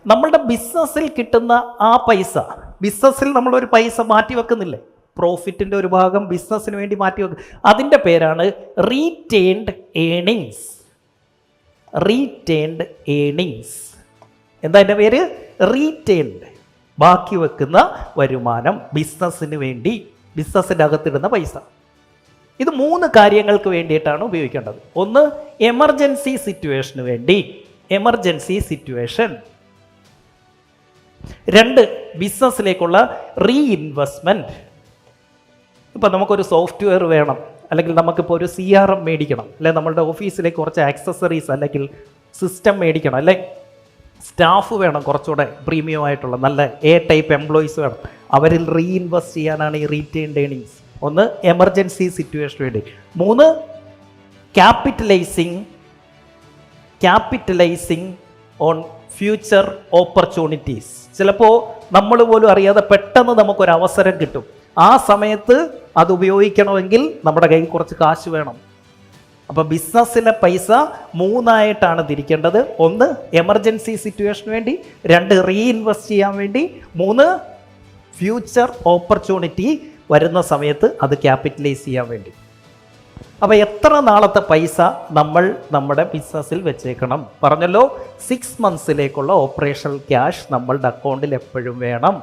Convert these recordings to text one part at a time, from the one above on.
നമ്മളുടെ ബിസിനസ്സിൽ കിട്ടുന്ന ആ പൈസ, ബിസിനസ്സിൽ നമ്മളൊരു പൈസ മാറ്റി വെക്കുന്നില്ലേ, പ്രോഫിറ്റിൻ്റെ ഒരു ഭാഗം ബിസിനസ്സിന് വേണ്ടി മാറ്റി വെക്കും, അതിൻ്റെ പേരാണ് റീറ്റെയിൻഡ് ഏണിങ്സ്. റീറ്റെയിൻഡ് ഏണിങ്സ് എന്താ അതിൻ്റെ പേര്? റീറ്റെയിൻഡ്, ബാക്കി വെക്കുന്ന വരുമാനം, ബിസിനസ്സിന് വേണ്ടി, ബിസിനസ്സിൻ്റെ അകത്തിടുന്ന പൈസ. ഇത് 3 കാര്യങ്ങൾക്ക് വേണ്ടിയിട്ടാണ് ഉപയോഗിക്കേണ്ടത്. ഒന്ന്, എമർജൻസി സിറ്റുവേഷന് വേണ്ടി, എമർജൻസി സിറ്റുവേഷൻ. 2, ബിസിനസ്സിലേക്കുള്ള റീഇൻവെസ്റ്റ്മെൻറ്റ്. ഇപ്പം നമുക്കൊരു സോഫ്റ്റ്വെയർ വേണം, അല്ലെങ്കിൽ നമുക്കിപ്പോൾ ഒരു CRM മേടിക്കണം, അല്ലെങ്കിൽ നമ്മളുടെ ഓഫീസിലേക്ക് കുറച്ച് ആക്സസറീസ് അല്ലെങ്കിൽ സിസ്റ്റം മേടിക്കണം, അല്ലെ സ്റ്റാഫ് വേണം, കുറച്ചുകൂടെ പ്രീമിയം ആയിട്ടുള്ള നല്ല ടൈപ്പ് എംപ്ലോയീസ് വേണം. അവരിൽ റീഇൻവെസ്റ്റ് ചെയ്യാനാണ് ഈ റീറ്റെയിൻഡ് ഏണിങ്സ്. ഒന്ന്, എമർജൻസി സിറ്റുവേഷന് വേണ്ടി. 3, ക്യാപിറ്റലൈസിങ് ഓൺ ഫ്യൂച്ചർ ഓപ്പർച്യൂണിറ്റീസ്. ചിലപ്പോൾ നമ്മൾ പോലും അറിയാതെ പെട്ടെന്ന് നമുക്കൊരു അവസരം കിട്ടും. ആ സമയത്ത് അത് ഉപയോഗിക്കണമെങ്കിൽ നമ്മുടെ കയ്യിൽ കുറച്ച് കാശ് വേണം. അപ്പോൾ ബിസിനസ്സിലെ പൈസ 3 തിരിക്കേണ്ടത്. 1, എമർജൻസി സിറ്റുവേഷന് വേണ്ടി. 2, റീഇൻവെസ്റ്റ് ചെയ്യാൻ വേണ്ടി. 3, ഫ്യൂച്ചർ ഓപ്പർച്യൂണിറ്റി വരുന്ന സമയത്ത് അത് ക്യാപിറ്റലൈസ് ചെയ്യാൻ വേണ്ടി. അപ്പോൾ എത്ര നാളത്തെ പൈസ നമ്മൾ നമ്മുടെ ബിസിനസ്സിൽ വെച്ചേക്കണം? പറഞ്ഞല്ലോ, 6 മന്ത്സിലേക്കുള്ള ഓപ്പറേഷണൽ ക്യാഷ് നമ്മളുടെ അക്കൗണ്ടിൽ എപ്പോഴും വേണം.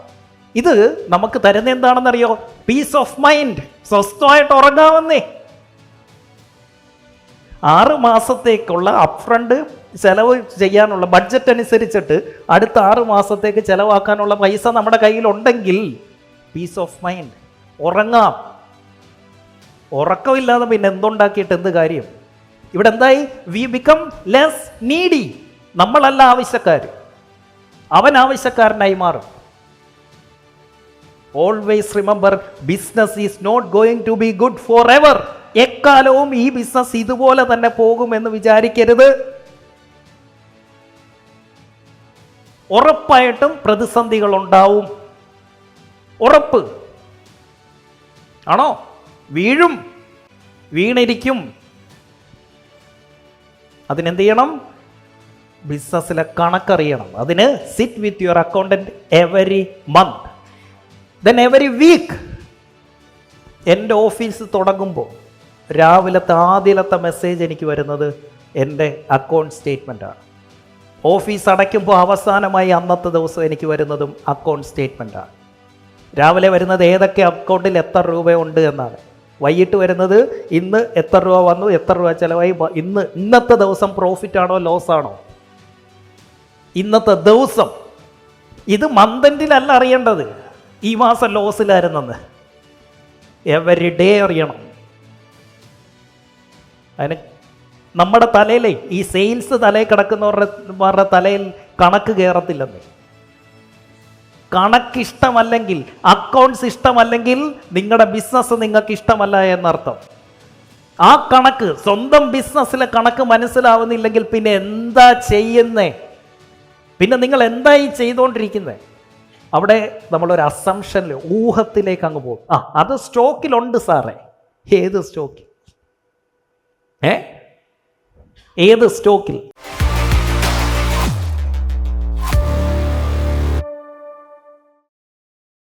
ഇത് നമുക്ക് തരുന്ന എന്താണെന്നറിയോ? Peace of mind. സ്വസ്ഥമായിട്ട് ഉറങ്ങാമെന്നേ. 6 മാസത്തേക്കുള്ള അപ്ഫ്രണ്ട് ചിലവ് ചെയ്യാനുള്ള ബഡ്ജറ്റ് അനുസരിച്ചിട്ട് അടുത്ത 6 മാസത്തേക്ക് ചിലവാക്കാനുള്ള പൈസ നമ്മുടെ കയ്യിലുണ്ടെങ്കിൽ പീസ് ഓഫ് മൈൻഡ്, ഉറങ്ങാം. ഉറക്കമില്ലാതെ പിന്നെ എന്തുണ്ടാക്കിയിട്ട് എന്ത് കാര്യം? ഇവിടെ എന്തായി? We become less needy. നമ്മളല്ല ആവശ്യക്കാർ, അവൻ ആവശ്യക്കാരനായി മാറും. Always remember, business is not going to be good forever. എക്കാലവും ഈ ബിസിനസ് ഇതുപോലെ തന്നെ പോകുമെന്ന് വിചാരിക്കരുത്. ഉറപ്പായിട്ടും പ്രതിസന്ധികൾ ഉണ്ടാവും. ഉറപ്പ് ആണോ? വീഴും, വീണിരിക്കും. അതിനെന്ത് ചെയ്യണം? ബിസിനസ്സിലെ കണക്കറിയണം. അതിന് sit with your accountant every month, then every week. എൻ്റെ ഓഫീസ് തുടങ്ങുമ്പോൾ രാവിലത്തെ ആദ്യത്തെ മെസ്സേജ് എനിക്ക് വരുന്നത് എൻ്റെ അക്കൗണ്ട് സ്റ്റേറ്റ്മെൻറ്റാണ്. ഓഫീസ് അടയ്ക്കുമ്പോൾ അവസാനമായി അന്നത്തെ ദിവസം എനിക്ക് വരുന്നതും അക്കൗണ്ട് സ്റ്റേറ്റ്മെൻറ്റാണ്. രാവിലെ വരുന്നത് ഏതൊക്കെ അക്കൗണ്ടിൽ എത്ര രൂപയുണ്ട് എന്നാണ്. വൈകിട്ട് വരുന്നത് ഇന്ന് എത്ര രൂപ വന്നു, എത്ര രൂപ ചിലവായി, ഇന്നത്തെ ദിവസം പ്രോഫിറ്റ് ആണോ ലോസ് ആണോ, ഇന്നത്തെ ദിവസം. ഇത് മന്തിലല്ല അറിയേണ്ടത് ഈ മാസം ലോസിലായിരുന്നെന്ന്. എവരി ഡേ അറിയണം. അതിന് നമ്മുടെ തലയിലെ ഈ സെയിൽസ് തലയിൽ കിടക്കുന്നവരുടെ തലയിൽ കണക്ക് കയറത്തില്ലെന്ന്. കണക്കിഷ്ടമല്ലെങ്കിൽ, അക്കൗണ്ട്സ് ഇഷ്ടമല്ലെങ്കിൽ നിങ്ങളുടെ ബിസിനസ് നിങ്ങൾക്ക് ഇഷ്ടമല്ല എന്നർത്ഥം. ആ കണക്ക്, സ്വന്തം ബിസിനസ്സിലെ കണക്ക് മനസ്സിലാവുന്നില്ലെങ്കിൽ പിന്നെ എന്താ ചെയ്യുന്നേ? പിന്നെ നിങ്ങൾ എന്തായി ചെയ്തുകൊണ്ടിരിക്കുന്നത്? അവിടെ നമ്മളൊരു അസംഷനിൽ, ഊഹത്തിലേക്ക് അങ്ങ് പോകും. അത് സ്റ്റോക്കിലുണ്ട് സാറേ. ഏത് സ്റ്റോക്കിൽ? ഏത് സ്റ്റോക്കിൽ?